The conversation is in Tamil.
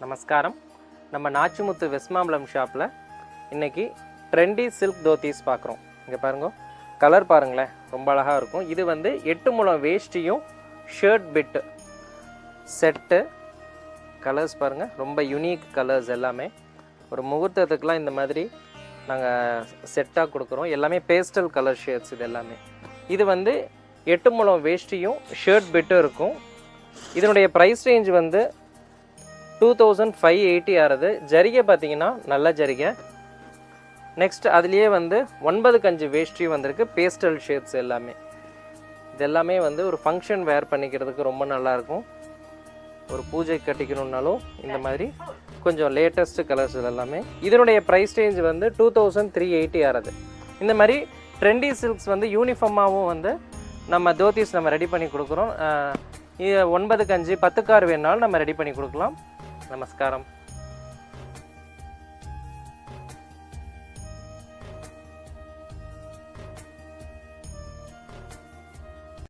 நமஸ்காரம். நம்ம நாச்சிமுத்து வெஸ்மாம்பலம் ஷாப்பில் இன்றைக்கி ட்ரெண்டி சில்க் தோத்தீஸ் பார்க்குறோம். இங்கே பாருங்க, கலர் பாருங்களேன், ரொம்ப அழகாக இருக்கும். இது வந்து 8 முழம் வேஷ்டியும் ஷர்ட் பிட்டு செட்டு. கலர்ஸ் பாருங்கள், ரொம்ப யூனிக் கலர்ஸ் எல்லாமே. ஒரு முகூர்த்தத்துக்கெலாம் இந்த மாதிரி நாங்கள் செட்டாக கொடுக்குறோம். எல்லாமே பேஸ்டல் கலர் ஷேட்ஸ். இது எல்லாமே இது வந்து 8 முழம் வேஷ்டியும் ஷர்ட் பிட்டும் இருக்கும். இதனுடைய ப்ரைஸ் ரேஞ்ச் வந்து 2580 ஆறுது. ஜரிகை பார்த்தீங்கன்னா நல்ல ஜரிகை. நெக்ஸ்ட் அதுலேயே வந்து 9 கஞ்சு வேஷ்டியும் வந்திருக்கு, பேஸ்டல் ஷேட்ஸ் எல்லாமே. இது எல்லாமே வந்து ஒரு ஃபங்க்ஷன் வேர் பண்ணிக்கிறதுக்கு ரொம்ப நல்லாயிருக்கும். ஒரு பூஜை கட்டிக்கணுன்னாலும் இந்த மாதிரி கொஞ்சம் லேட்டஸ்ட் கலர்ஸ் எல்லாமே. இதனுடைய ப்ரைஸ் ரேஞ்ச் வந்து 2380 ஆறுது. இந்த மாதிரி ட்ரெண்டி சில்க்ஸ் வந்து யூனிஃபார்மாகவும் வந்து நம்ம தோத்தீஸ் நம்ம ரெடி பண்ணி கொடுக்குறோம். 9 கஞ்சு 10 கார் வேணாலும் நம்ம ரெடி பண்ணி கொடுக்கலாம். நமஸ்காரம்.